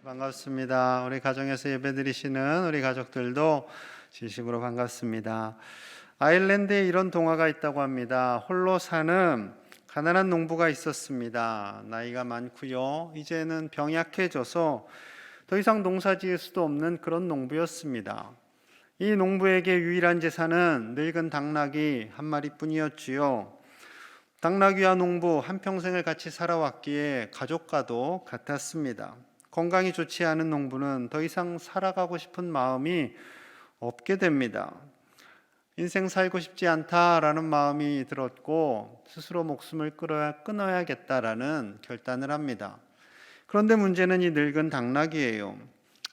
반갑습니다. 우리 가정에서 예배드리시는 우리 가족들도 진심으로 반갑습니다. 아일랜드에 이런 동화가 있다고 합니다. 홀로 사는 가난한 농부가 있었습니다. 나이가 많고요. 이제는 병약해져서 더 이상 농사 지을 수도 없는 그런 농부였습니다. 이 농부에게 유일한 재산은 늙은 당나귀 한 마리뿐이었지요. 당나귀와 농부 한평생을 같이 살아왔기에 가족과도 같았습니다. 건강이 좋지 않은 농부는 더 이상 살아가고 싶은 마음이 없게 됩니다. 인생 살고 싶지 않다라는 마음이 들었고 스스로 목숨을 끊어야겠다라는 결단을 합니다. 그런데 문제는 이 늙은 당나귀예요.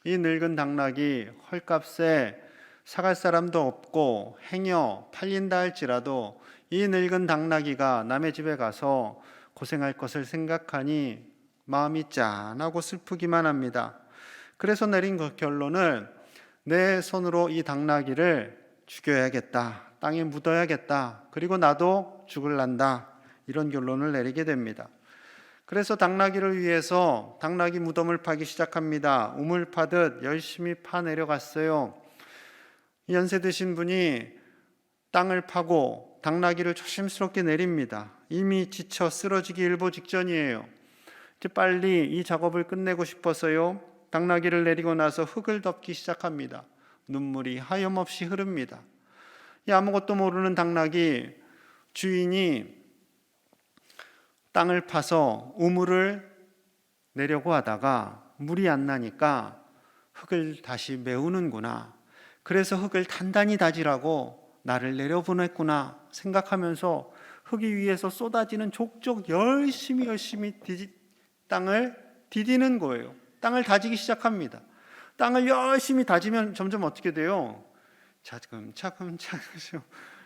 이 늙은 당나귀 헐값에 사갈 사람도 없고 행여 팔린다 할지라도 이 늙은 당나귀가 남의 집에 가서 고생할 것을 생각하니 마음이 짠하고 슬프기만 합니다. 그래서 내린 그 결론을 내 손으로 이 당나귀를 죽여야겠다. 땅에 묻어야겠다. 그리고 나도 죽을란다. 이런 결론을 내리게 됩니다. 그래서 당나귀를 위해서 당나귀 무덤을 파기 시작합니다. 우물 파듯 열심히 파내려갔어요. 연세 드신 분이 땅을 파고 당나귀를 조심스럽게 내립니다. 이미 지쳐 쓰러지기 일보 직전이에요. 이제 빨리 이 작업을 끝내고 싶어서요. 당나귀를 내리고 나서 흙을 덮기 시작합니다. 눈물이 하염없이 흐릅니다. 이 아무것도 모르는 당나귀 주인이 땅을 파서 우물을 내려고 하다가 물이 안 나니까 흙을 다시 메우는구나. 그래서 흙을 단단히 다지라고 나를 내려보냈구나 생각하면서 흙이 위에서 쏟아지는 족족 열심히 땅을 디디는 거예요. 땅을 다지기 시작합니다. 땅을 열심히 다지면 점점 어떻게 돼요? 차근차근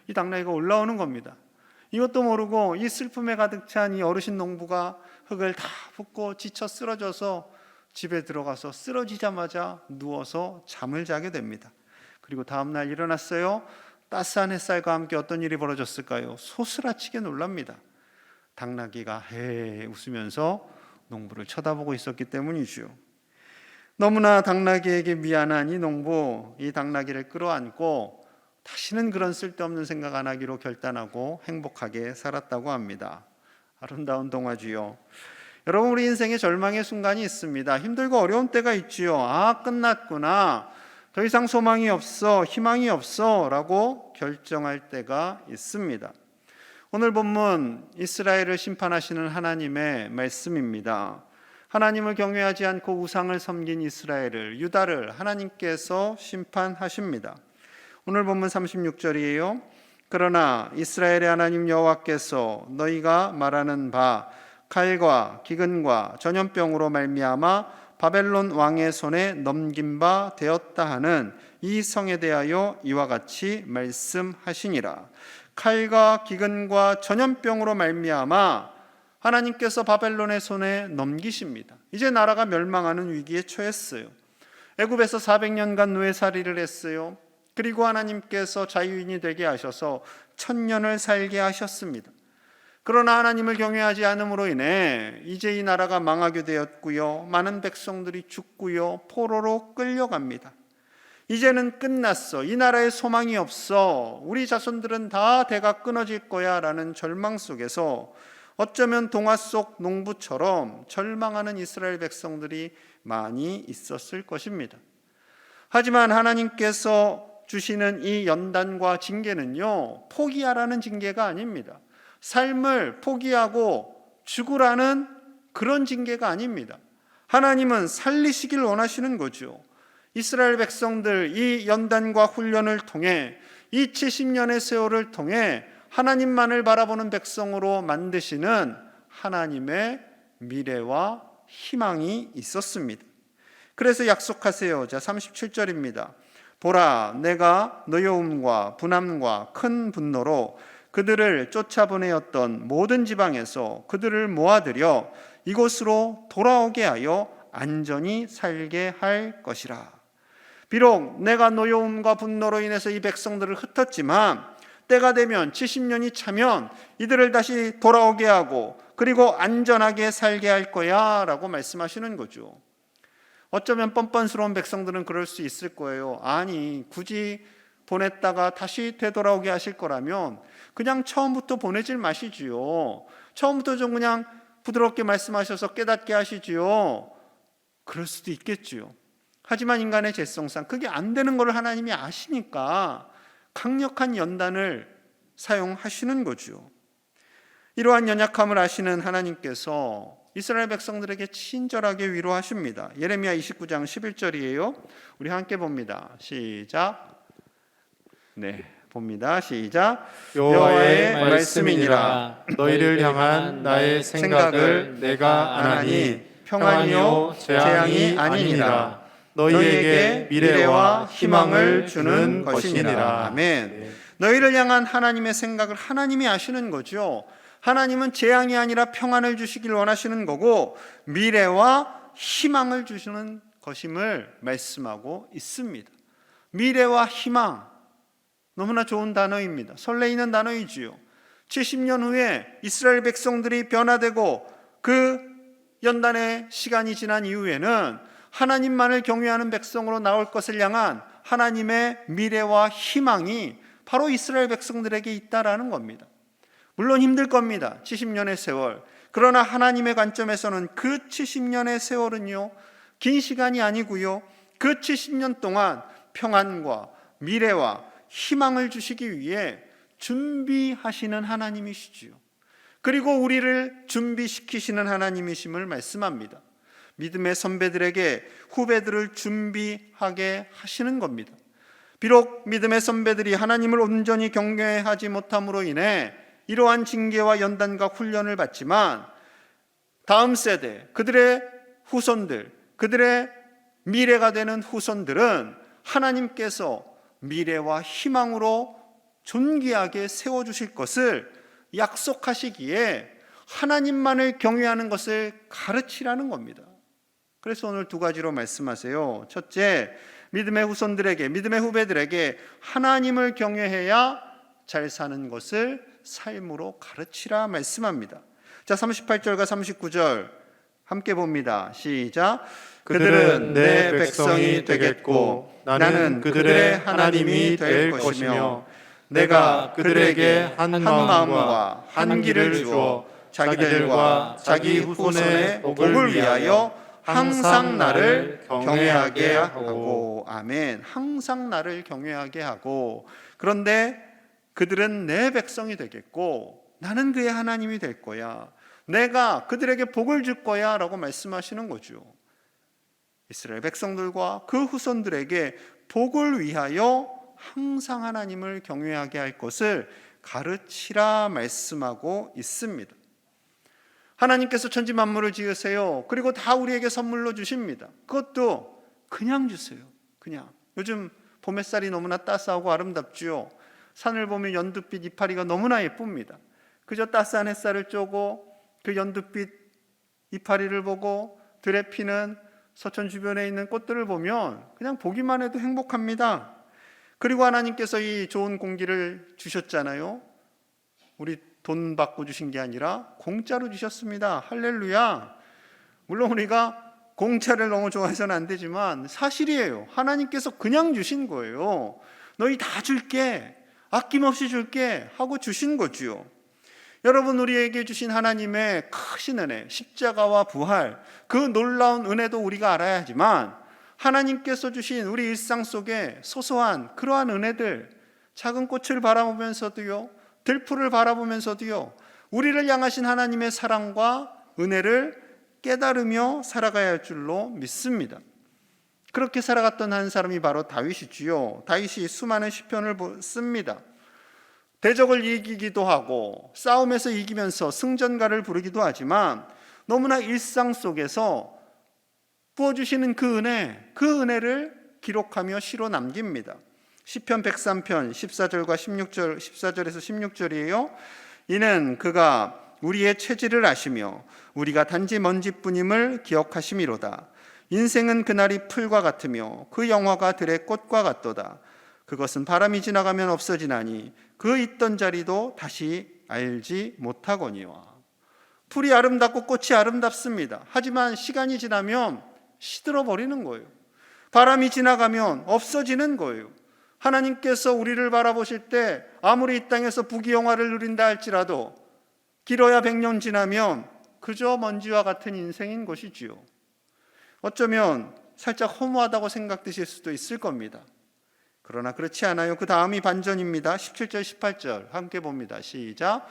이 당나귀가 올라오는 겁니다. 이것도 모르고 이 슬픔에 가득 찬 이 어르신 농부가 흙을 다 붓고 지쳐 쓰러져서 집에 들어가서 쓰러지자마자 누워서 잠을 자게 됩니다. 그리고 다음날 일어났어요. 따스한 햇살과 함께 어떤 일이 벌어졌을까요? 소스라치게 놀랍니다. 당나귀가 헤 웃으면서 농부를 쳐다보고 있었기 때문이죠. 너무나 당나귀에게 미안한 이 농부, 이 당나귀를 끌어안고 다시는 그런 쓸데없는 생각 안 하기로 결단하고 행복하게 살았다고 합니다. 아름다운 동화지요. 여러분, 우리 인생에 절망의 순간이 있습니다. 힘들고 어려운 때가 있지요. 아, 끝났구나. 더 이상 소망이 없어, 희망이 없어 라고 결정할 때가 있습니다. 오늘 본문 이스라엘을 심판하시는 하나님의 말씀입니다. 하나님을 경외하지 않고 우상을 섬긴 이스라엘을, 유다를 하나님께서 심판하십니다. 오늘 본문 36절이에요. 그러나 이스라엘의 하나님 여호와께서 너희가 말하는 바 칼과 기근과 전염병으로 말미암아 바벨론 왕의 손에 넘긴 바 되었다 하는 이 성에 대하여 이와 같이 말씀하시니라. 칼과 기근과 전염병으로 말미암아 하나님께서 바벨론의 손에 넘기십니다. 이제 나라가 멸망하는 위기에 처했어요. 애굽에서 400년간 노예살이를 했어요. 그리고 하나님께서 자유인이 되게 하셔서 1000년을 살게 하셨습니다. 그러나 하나님을 경외하지 않음으로 인해 이제 이 나라가 망하게 되었고요. 많은 백성들이 죽고요. 포로로 끌려갑니다. 이제는 끝났어. 이 나라에 소망이 없어. 우리 자손들은 다 대가 끊어질 거야 라는 절망 속에서 어쩌면 동화 속 농부처럼 절망하는 이스라엘 백성들이 많이 있었을 것입니다. 하지만 하나님께서 주시는 이 연단과 징계는요, 포기하라는 징계가 아닙니다. 삶을 포기하고 죽으라는 그런 징계가 아닙니다. 하나님은 살리시길 원하시는 거죠. 이스라엘 백성들 이 연단과 훈련을 통해 이 70년의 세월을 통해 하나님만을 바라보는 백성으로 만드시는 하나님의 미래와 희망이 있었습니다. 그래서 약속하세요. 자, 37절입니다. 보라, 내가 노여움과 분함과 큰 분노로 그들을 쫓아보내었던 모든 지방에서 그들을 모아들여 이곳으로 돌아오게 하여 안전히 살게 할 것이라. 비록 내가 노여움과 분노로 인해서 이 백성들을 흩었지만 때가 되면 70년이 차면 이들을 다시 돌아오게 하고 그리고 안전하게 살게 할 거야 라고 말씀하시는 거죠. 어쩌면 뻔뻔스러운 백성들은 그럴 수 있을 거예요. 아니, 굳이 보냈다가 다시 되돌아오게 하실 거라면 그냥 처음부터 보내질 마시지요. 처음부터 좀 그냥 부드럽게 말씀하셔서 깨닫게 하시지요. 그럴 수도 있겠지요. 하지만 인간의 죄성상 그게 안 되는 걸 하나님이 아시니까 강력한 연단을 사용하시는 거죠. 이러한 연약함을 아시는 하나님께서 이스라엘 백성들에게 친절하게 위로하십니다. 예레미야 29장 11절이에요. 우리 함께 봅니다. 시작. 네, 봅니다. 시작. 여호와의 말씀이니라. 너희를 향한 나의 생각을 내가 아나니 평안이요 재앙이 아니니라. 너희에게 미래와 희망을 주는 것이니라. 아멘. 너희를 향한 하나님의 생각을 하나님이 아시는 거죠. 하나님은 재앙이 아니라 평안을 주시길 원하시는 거고 미래와 희망을 주시는 것임을 말씀하고 있습니다. 미래와 희망, 너무나 좋은 단어입니다. 설레이는 단어이지요. 70년 후에 이스라엘 백성들이 변화되고 그 연단의 시간이 지난 이후에는 하나님만을 경외하는 백성으로 나올 것을 향한 하나님의 미래와 희망이 바로 이스라엘 백성들에게 있다라는 겁니다. 물론 힘들 겁니다. 70년의 세월. 그러나 하나님의 관점에서는 그 70년의 세월은요, 긴 시간이 아니고요, 그 70년 동안 평안과 미래와 희망을 주시기 위해 준비하시는 하나님이시지요. 그리고 우리를 준비시키시는 하나님이심을 말씀합니다. 믿음의 선배들에게 후배들을 준비하게 하시는 겁니다. 비록 믿음의 선배들이 하나님을 온전히 경외하지 못함으로 인해 이러한 징계와 연단과 훈련을 받지만 다음 세대, 그들의 후손들, 그들의 미래가 되는 후손들은 하나님께서 미래와 희망으로 존귀하게 세워주실 것을 약속하시기에 하나님만을 경외하는 것을 가르치라는 겁니다. 그래서 오늘 두 가지로 말씀하세요. 첫째, 믿음의 후손들에게, 믿음의 후배들에게 하나님을 경외해야 잘 사는 것을 삶으로 가르치라 말씀합니다. 자, 38절과 39절 함께 봅니다. 시작. 그들은 내 백성이 되겠고 나는 그들의 하나님이 될 것이며 내가 그들에게 한 마음과 한 길을 주어 자기들과 자기 후손의 복을 위하여 항상 나를 경외하게 하고. 아멘. 항상 나를 경외하게 하고. 그런데 그들은 내 백성이 되겠고 나는 그의 하나님이 될 거야. 내가 그들에게 복을 줄 거야 라고 말씀하시는 거죠. 이스라엘 백성들과 그 후손들에게 복을 위하여 항상 하나님을 경외하게 할 것을 가르치라 말씀하고 있습니다. 하나님께서 천지 만물을 지으세요. 그리고 다 우리에게 선물로 주십니다. 그것도 그냥 주세요. 그냥. 요즘 봄 햇살이 너무나 따스하고 아름답지요. 산을 보면 연두빛 이파리가 너무나 예쁩니다. 그저 따스한 햇살을 쬐고 그 연두빛 이파리를 보고 들에 피는 서천 주변에 있는 꽃들을 보면 그냥 보기만 해도 행복합니다. 그리고 하나님께서 이 좋은 공기를 주셨잖아요. 우리 돈 받고 주신 게 아니라 공짜로 주셨습니다. 할렐루야. 물론 우리가 공짜를 너무 좋아해서는 안 되지만 사실이에요. 하나님께서 그냥 주신 거예요. 너희 다 줄게, 아낌없이 줄게 하고 주신 거지요. 여러분, 우리에게 주신 하나님의 크신 은혜, 십자가와 부활, 그 놀라운 은혜도 우리가 알아야 하지만 하나님께서 주신 우리 일상 속에 소소한 그러한 은혜들, 작은 꽃을 바라보면서도요, 들풀을 바라보면서도요, 우리를 향하신 하나님의 사랑과 은혜를 깨달으며 살아가야 할 줄로 믿습니다. 그렇게 살아갔던 한 사람이 바로 다윗이지요. 다윗이 수많은 시편을 씁니다. 대적을 이기기도 하고 싸움에서 이기면서 승전가를 부르기도 하지만 너무나 일상 속에서 부어주시는 그 은혜를 기록하며 시로 남깁니다. 시편 103편 14절과 16절, 14절에서 16절이에요. 이는 그가 우리의 체질을 아시며 우리가 단지 먼지뿐임을 기억하심이로다. 인생은 그날이 풀과 같으며 그 영화가 들의 꽃과 같도다. 그것은 바람이 지나가면 없어지나니 그 있던 자리도 다시 알지 못하거니와. 풀이 아름답고 꽃이 아름답습니다. 하지만 시간이 지나면 시들어 버리는 거예요. 바람이 지나가면 없어지는 거예요. 하나님께서 우리를 바라보실 때 아무리 이 땅에서 부귀영화를 누린다 할지라도 길어야 100년 지나면 그저 먼지와 같은 인생인 것이지요. 어쩌면 살짝 허무하다고 생각되실 수도 있을 겁니다. 그러나 그렇지 않아요. 그 다음이 반전입니다. 17절 18절 함께 봅니다. 시작.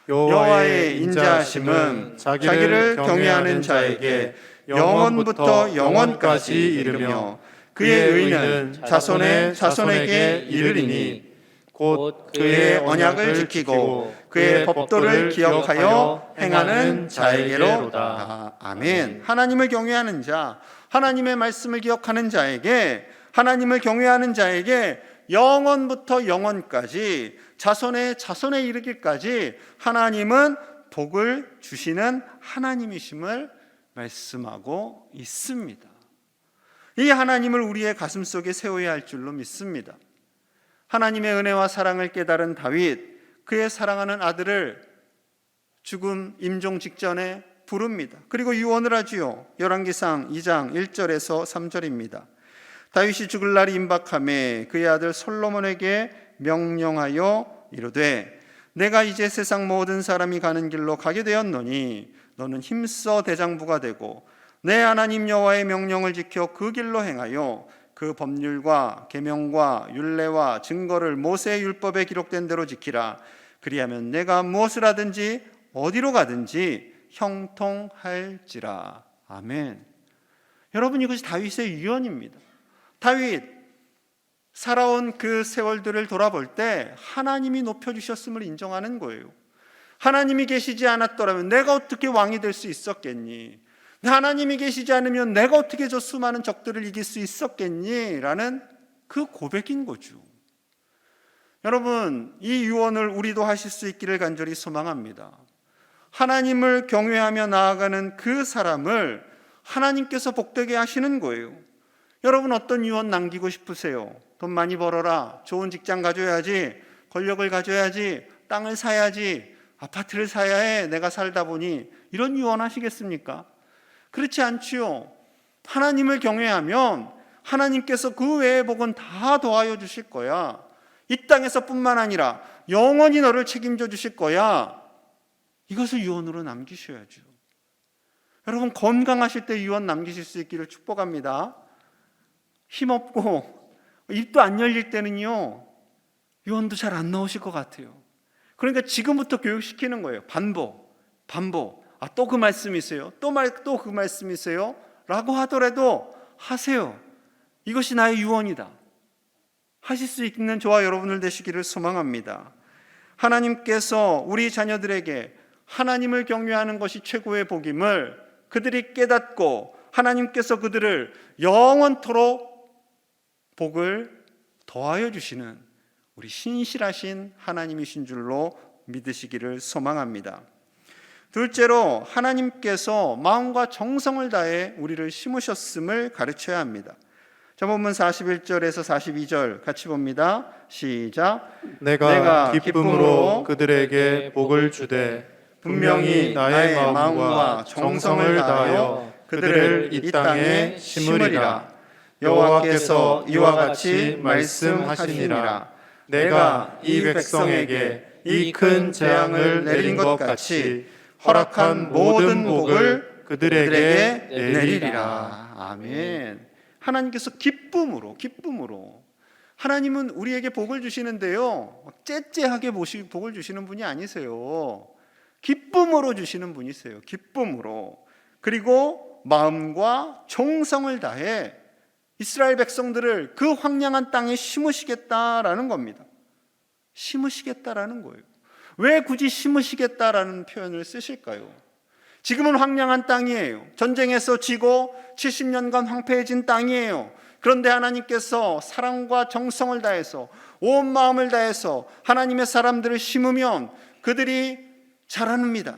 여호와의 인자하심은 자기를 경외하는 자에게 영원부터 영원까지 이르며 그의 의는 자손의 자손에게 이르리니 곧 그의 언약을 지키고 그의 법도를 기억하여 행하는 자에게로다. 아멘. 하나님을 경외하는 자, 하나님의 말씀을 기억하는 자에게, 하나님을 경외하는 자에게 영원부터 영원까지 자손의 자손에 이르기까지 하나님은 복을 주시는 하나님이심을 말씀하고 있습니다. 이 하나님을 우리의 가슴속에 세워야 할 줄로 믿습니다. 하나님의 은혜와 사랑을 깨달은 다윗, 그의 사랑하는 아들을 죽음 임종 직전에 부릅니다. 그리고 유언을 하지요. 열왕기상 2장 1절에서 3절입니다. 다윗이 죽을 날이 임박하매 그의 아들 솔로몬에게 명령하여 이르되 내가 이제 세상 모든 사람이 가는 길로 가게 되었노니 너는 힘써 대장부가 되고 내 하나님 여호와의 명령을 지켜 그 길로 행하여 그 법률과 계명과 율례와 증거를 모세의 율법에 기록된 대로 지키라. 그리하면 내가 무엇을 하든지 어디로 가든지 형통할지라. 아멘. 여러분, 이것이 다윗의 유언입니다. 다윗 살아온 그 세월들을 돌아볼 때 하나님이 높여주셨음을 인정하는 거예요. 하나님이 계시지 않았더라면 내가 어떻게 왕이 될 수 있었겠니? 하나님이 계시지 않으면 내가 어떻게 저 수많은 적들을 이길 수 있었겠니? 라는 그 고백인 거죠. 여러분, 이 유언을 우리도 하실 수 있기를 간절히 소망합니다. 하나님을 경외하며 나아가는 그 사람을 하나님께서 복되게 하시는 거예요. 여러분, 어떤 유언 남기고 싶으세요? 돈 많이 벌어라, 좋은 직장 가져야지, 권력을 가져야지, 땅을 사야지, 아파트를 사야 해, 내가 살다 보니, 이런 유언 하시겠습니까? 그렇지 않지요. 하나님을 경외하면 하나님께서 그 외의 복은 다 더하여 주실 거야. 이 땅에서뿐만 아니라 영원히 너를 책임져 주실 거야. 이것을 유언으로 남기셔야죠. 여러분, 건강하실 때 유언 남기실 수 있기를 축복합니다. 힘없고 입도 안 열릴 때는요, 유언도 잘 안 나오실 것 같아요. 그러니까 지금부터 교육시키는 거예요. 반복. 또 그 말씀이세요? 또 그 말씀이세요? 라고 하더라도 하세요. 이것이 나의 유언이다. 하실 수 있는 저와 여러분들 되시기를 소망합니다. 하나님께서 우리 자녀들에게 하나님을 경외하는 것이 최고의 복임을 그들이 깨닫고 하나님께서 그들을 영원토록 복을 더하여 주시는 우리 신실하신 하나님이신 줄로 믿으시기를 소망합니다. 둘째로, 하나님께서 마음과 정성을 다해 우리를 심으셨음을 가르쳐야 합니다. 자, 본문 41절에서 42절 같이 봅니다. 시작. 내가 기쁨으로 그들에게 복을 주되 분명히 나의 마음과 정성을 다하여 그들을 이 땅에 심으리라. 여호와께서 이와 같이 말씀하시니라. 내가 이 백성에게 이 큰 재앙을 내린 것 같이 허락한 모든 복을 그들에게 내리리라. 아멘. 하나님께서 기쁨으로 하나님은 우리에게 복을 주시는데요, 째째하게 복을 주시는 분이 아니세요. 기쁨으로 주시는 분이세요. 기쁨으로. 그리고 마음과 정성을 다해 이스라엘 백성들을 그 황량한 땅에 심으시겠다라는 겁니다. 심으시겠다라는 거예요. 왜 굳이 심으시겠다라는 표현을 쓰실까요? 지금은 황량한 땅이에요. 전쟁에서 지고 70년간 황폐해진 땅이에요. 그런데 하나님께서 사랑과 정성을 다해서 온 마음을 다해서 하나님의 사람들을 심으면 그들이 자랍니다.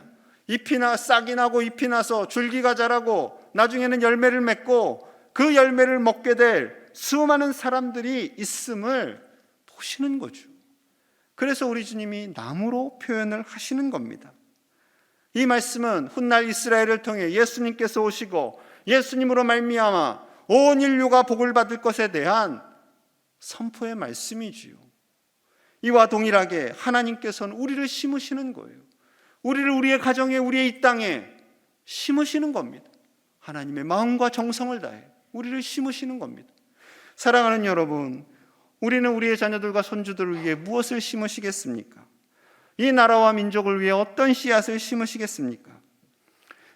싹이 나고 잎이 나서 줄기가 자라고 나중에는 열매를 맺고 그 열매를 먹게 될 수많은 사람들이 있음을 보시는 거죠. 그래서 우리 주님이 나무로 표현을 하시는 겁니다. 이 말씀은 훗날 이스라엘을 통해 예수님께서 오시고 예수님으로 말미암아 온 인류가 복을 받을 것에 대한 선포의 말씀이지요. 이와 동일하게 하나님께서는 우리를 심으시는 거예요. 우리를 우리의 가정에, 우리의 이 땅에 심으시는 겁니다. 하나님의 마음과 정성을 다해 우리를 심으시는 겁니다. 사랑하는 여러분, 우리는 우리의 자녀들과 손주들을 위해 무엇을 심으시겠습니까? 이 나라와 민족을 위해 어떤 씨앗을 심으시겠습니까?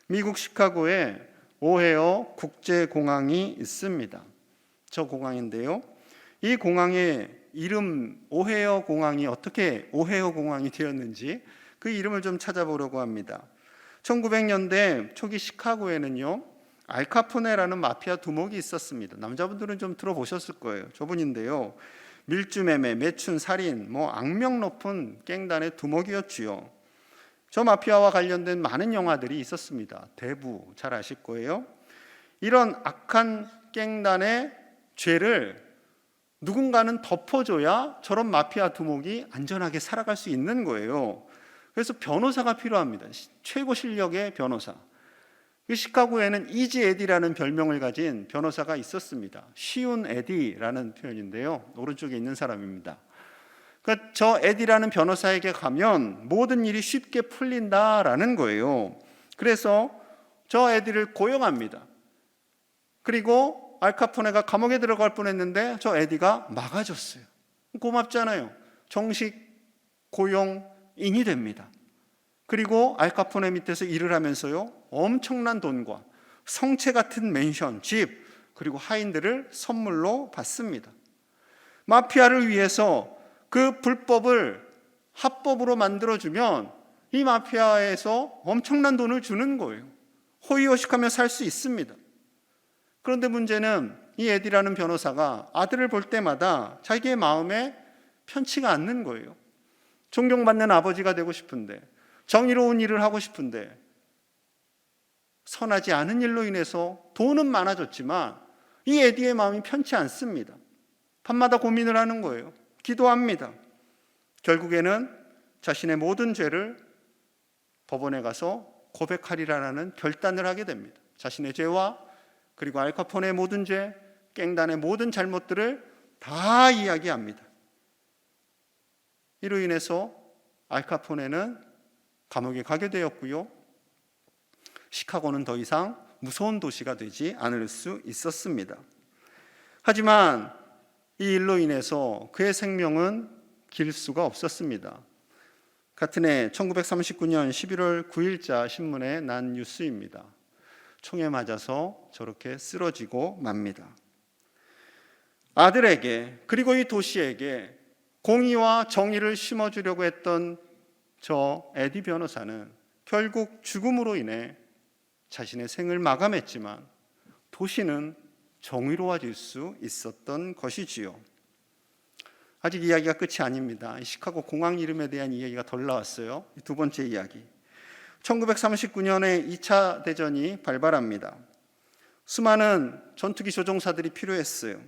미국 시카고에 오헤어 국제공항이 있습니다. 저 공항인데요, 이 공항의 이름, 오헤어 공항이 어떻게 오헤어 공항이 되었는지 그 이름을 좀 찾아보려고 합니다. 1900년대 초기 시카고에는요, 알카포네라는 마피아 두목이 있었습니다. 남자분들은 좀 들어보셨을 거예요. 저분인데요, 밀주매매, 매춘, 살인, 악명 높은 갱단의 두목이었지요. 저 마피아와 관련된 많은 영화들이 있었습니다. 대부 잘 아실 거예요. 이런 악한 갱단의 죄를 누군가는 덮어줘야 저런 마피아 두목이 안전하게 살아갈 수 있는 거예요. 그래서 변호사가 필요합니다. 최고 실력의 변호사. 시카고에는 이지 에디라는 별명을 가진 변호사가 있었습니다. 쉬운 에디라는 표현인데요, 오른쪽에 있는 사람입니다. 그러니까 저 에디라는 변호사에게 가면 모든 일이 쉽게 풀린다라는 거예요. 그래서 저 에디를 고용합니다. 그리고 알카포네가 감옥에 들어갈 뻔했는데 저 에디가 막아줬어요. 고맙잖아요. 정식 고용인이 됩니다. 그리고 알카포네 밑에서 일을 하면서요, 엄청난 돈과 성체 같은 맨션, 집, 그리고 하인들을 선물로 받습니다. 마피아를 위해서 그 불법을 합법으로 만들어주면 이 마피아에서 엄청난 돈을 주는 거예요. 호의호식하며 살 수 있습니다. 그런데 문제는 이 에디라는 변호사가 아들을 볼 때마다 자기의 마음에 편치가 않는 거예요. 존경받는 아버지가 되고 싶은데, 정의로운 일을 하고 싶은데, 선하지 않은 일로 인해서 돈은 많아졌지만 이 에디의 마음이 편치 않습니다. 밤마다 고민을 하는 거예요. 기도합니다. 결국에는 자신의 모든 죄를 법원에 가서 고백하리라는 결단을 하게 됩니다. 자신의 죄와 그리고 알카포네의 모든 죄, 갱단의 모든 잘못들을 다 이야기합니다. 이로 인해서 알카포네는 감옥에 가게 되었고요, 시카고는 더 이상 무서운 도시가 되지 않을 수 있었습니다. 하지만 이 일로 인해서 그의 생명은 길 수가 없었습니다. 같은 해 1939년 11월 9일자 신문에 난 뉴스입니다. 총에 맞아서 저렇게 쓰러지고 맙니다. 아들에게, 그리고 이 도시에게 공의와 정의를 심어주려고 했던 저 에디 변호사는 결국 죽음으로 인해 자신의 생을 마감했지만 도시는 정의로워질 수 있었던 것이지요. 아직 이야기가 끝이 아닙니다. 시카고 공항 이름에 대한 이야기가 덜 나왔어요. 두 번째 이야기. 1939년에 2차 대전이 발발합니다. 수많은 전투기 조종사들이 필요했어요.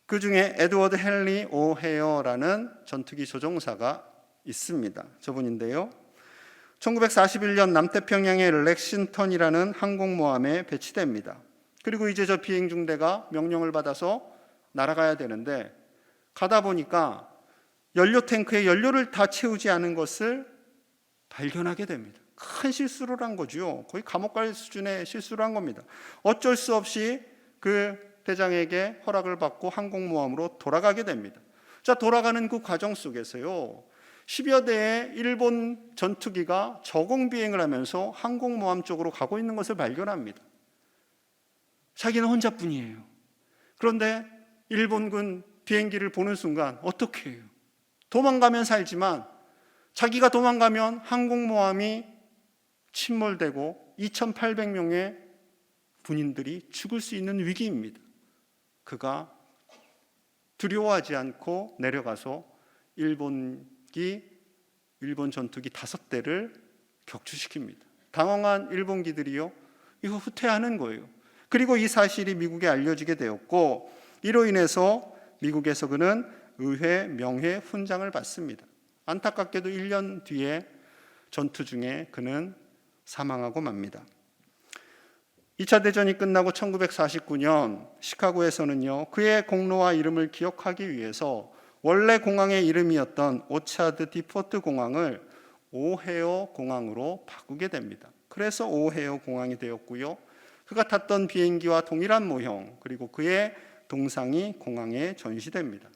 그 중에 에드워드 헨리 오헤어라는 전투기 조종사가 있습니다. 저분인데요, 1941년 남태평양의 렉싱턴이라는 항공모함에 배치됩니다. 그리고 이제 저 비행 중대가 명령을 받아서 날아가야 되는데, 가다 보니까 연료 탱크에 연료를 다 채우지 않은 것을 발견하게 됩니다. 큰 실수를 한 거죠. 거의 감옥 갈 수준의 실수를 한 겁니다. 어쩔 수 없이 그 대장에게 허락을 받고 항공모함으로 돌아가게 됩니다. 자, 돌아가는 그 과정 속에서요, 10여 대의 일본 전투기가 저공 비행을 하면서 항공모함 쪽으로 가고 있는 것을 발견합니다. 자기는 혼자뿐이에요. 그런데 일본군 비행기를 보는 순간 어떻게 해요? 도망가면 살지만 자기가 도망가면 항공모함이 침몰되고 2,800명의 군인들이 죽을 수 있는 위기입니다. 그가 두려워하지 않고 내려가서 일본 전투기 5대를 격추시킵니다. 당황한 일본기들이요, 이거 후퇴하는 거예요. 그리고 이 사실이 미국에 알려지게 되었고, 이로 인해서 미국에서 그는 의회 명예 훈장을 받습니다. 안타깝게도 1년 뒤에 전투 중에 그는 사망하고 맙니다. 2차 대전이 끝나고 1949년 시카고에서는요, 그의 공로와 이름을 기억하기 위해서 원래 공항의 이름이었던 오차드 디포트 공항을 오헤어 공항으로 바꾸게 됩니다. 그래서 오헤어 공항이 되었고요, 그가 탔던 비행기와 동일한 모형, 그리고 그의 동상이 공항에 전시됩니다.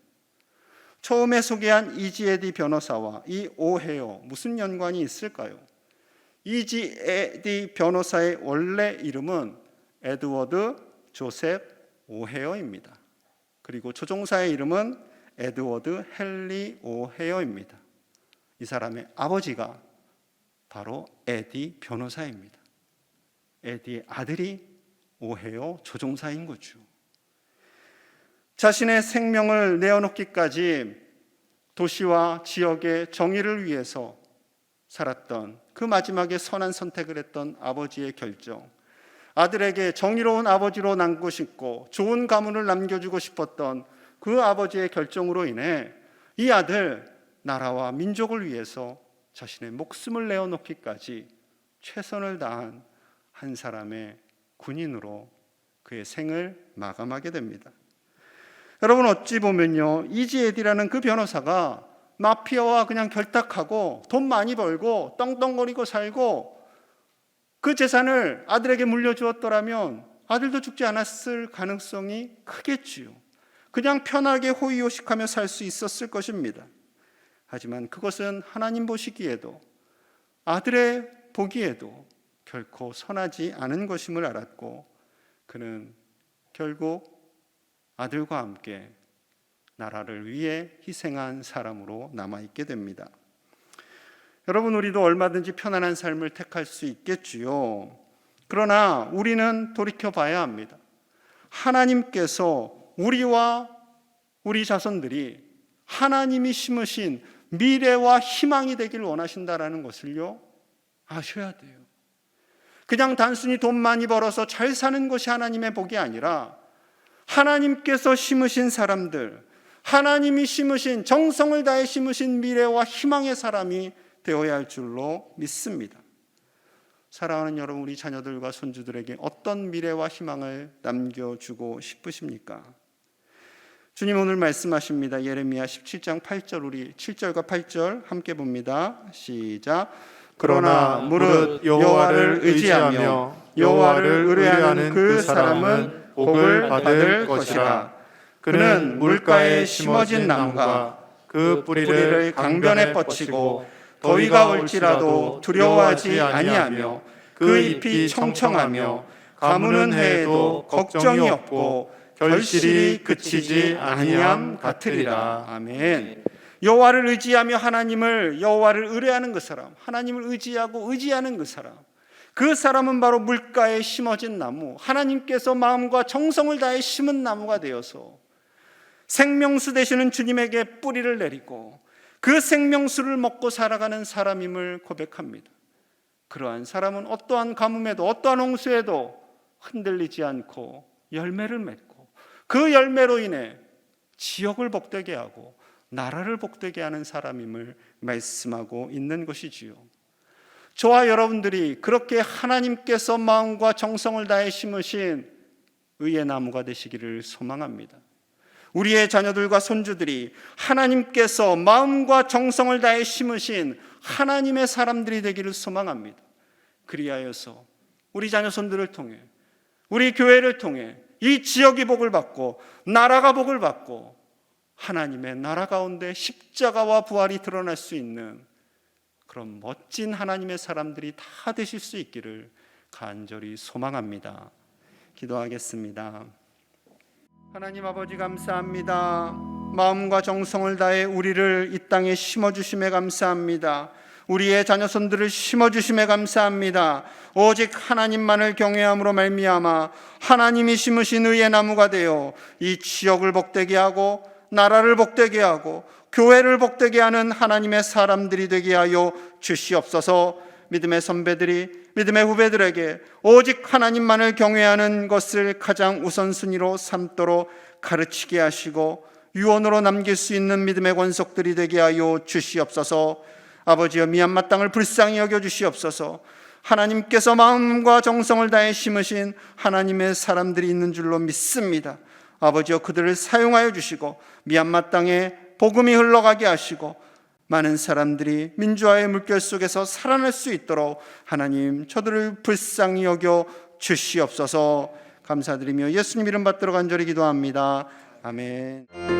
처음에 소개한 이지 에디 변호사와 이 오헤어 무슨 연관이 있을까요? 이지 에디 변호사의 원래 이름은 에드워드 조셉 오헤어입니다. 그리고 조종사의 이름은 에드워드 헨리 오헤어입니다. 이 사람의 아버지가 바로 에디 변호사입니다. 에디의 아들이 오헤어 조종사인 거죠. 자신의 생명을 내어놓기까지 도시와 지역의 정의를 위해서 살았던, 그 마지막에 선한 선택을 했던 아버지의 결정, 아들에게 정의로운 아버지로 남고 싶고 좋은 가문을 남겨주고 싶었던 그 아버지의 결정으로 인해 이 아들, 나라와 민족을 위해서 자신의 목숨을 내어놓기까지 최선을 다한 한 사람의 군인으로 그의 생을 마감하게 됩니다. 여러분, 어찌 보면요, 이지 에디라는 그 변호사가 마피아와 그냥 결탁하고 돈 많이 벌고 떵떵거리고 살고 그 재산을 아들에게 물려주었더라면 아들도 죽지 않았을 가능성이 크겠지요. 그냥 편하게 호의호식하며 살 수 있었을 것입니다. 하지만 그것은 하나님 보시기에도 아들의 보기에도 결코 선하지 않은 것임을 알았고, 그는 결국 아들과 함께 나라를 위해 희생한 사람으로 남아있게 됩니다. 여러분, 우리도 얼마든지 편안한 삶을 택할 수 있겠지요. 그러나 우리는 돌이켜봐야 합니다. 하나님께서 우리와 우리 자손들이 하나님이 심으신 미래와 희망이 되길 원하신다라는 것을요, 아셔야 돼요. 그냥 단순히 돈 많이 벌어서 잘 사는 것이 하나님의 복이 아니라 하나님께서 심으신 사람들, 하나님이 심으신, 정성을 다해 심으신 미래와 희망의 사람이 되어야 할 줄로 믿습니다. 사랑하는 여러분, 우리 자녀들과 손주들에게 어떤 미래와 희망을 남겨주고 싶으십니까? 주님 오늘 말씀하십니다. 예레미야 17장 8절, 우리 7절과 8절 함께 봅니다. 시작. 그러나 무릇 여호와를 의지하며 여호와를 의뢰하는 그 사람은 복을 받을 것이라. 그는 물가에 심어진 나무가 그 뿌리를 강변에 뻗치고 더위가 올지라도 두려워하지 아니하며 그 잎이 청청하며 가무는 해에도 걱정이 없고 결실이 그치지 아니함 같으리라. 아멘. 여호와를 의지하며 여호와를 의뢰하는 그 사람, 하나님을 의지하고 의지하는 그 사람은 바로 물가에 심어진 나무, 하나님께서 마음과 정성을 다해 심은 나무가 되어서 생명수 되시는 주님에게 뿌리를 내리고 그 생명수를 먹고 살아가는 사람임을 고백합니다. 그러한 사람은 어떠한 가뭄에도 어떠한 홍수에도 흔들리지 않고 열매를 맺고 그 열매로 인해 지역을 복되게 하고 나라를 복되게 하는 사람임을 말씀하고 있는 것이지요. 저와 여러분들이 그렇게 하나님께서 마음과 정성을 다해 심으신 의의 나무가 되시기를 소망합니다. 우리의 자녀들과 손주들이 하나님께서 마음과 정성을 다해 심으신 하나님의 사람들이 되기를 소망합니다. 그리하여서 우리 자녀 손들을 통해, 우리 교회를 통해 이 지역이 복을 받고 나라가 복을 받고 하나님의 나라 가운데 십자가와 부활이 드러날 수 있는 그런 멋진 하나님의 사람들이 다 되실 수 있기를 간절히 소망합니다. 기도하겠습니다. 하나님 아버지, 감사합니다. 마음과 정성을 다해 우리를 이 땅에 심어주심에 감사합니다. 우리의 자녀손들을 심어주심에 감사합니다. 오직 하나님만을 경외함으로 말미암아 하나님이 심으신 의의 나무가 되어 이 지역을 복되게 하고 나라를 복되게 하고 교회를 복되게 하는 하나님의 사람들이 되게 하여 주시옵소서. 믿음의 선배들이 믿음의 후배들에게 오직 하나님만을 경외하는 것을 가장 우선순위로 삼도록 가르치게 하시고 유언으로 남길 수 있는 믿음의 권속들이 되게 하여 주시옵소서. 아버지여, 미얀마 땅을 불쌍히 여겨 주시옵소서. 하나님께서 마음과 정성을 다해 심으신 하나님의 사람들이 있는 줄로 믿습니다. 아버지여, 그들을 사용하여 주시고 미얀마 땅에 복음이 흘러가게 하시고 많은 사람들이 민주화의 물결 속에서 살아날 수 있도록 하나님 저들을 불쌍히 여겨 주시옵소서. 감사드리며 예수님 이름 받들어 간절히 기도합니다. 아멘.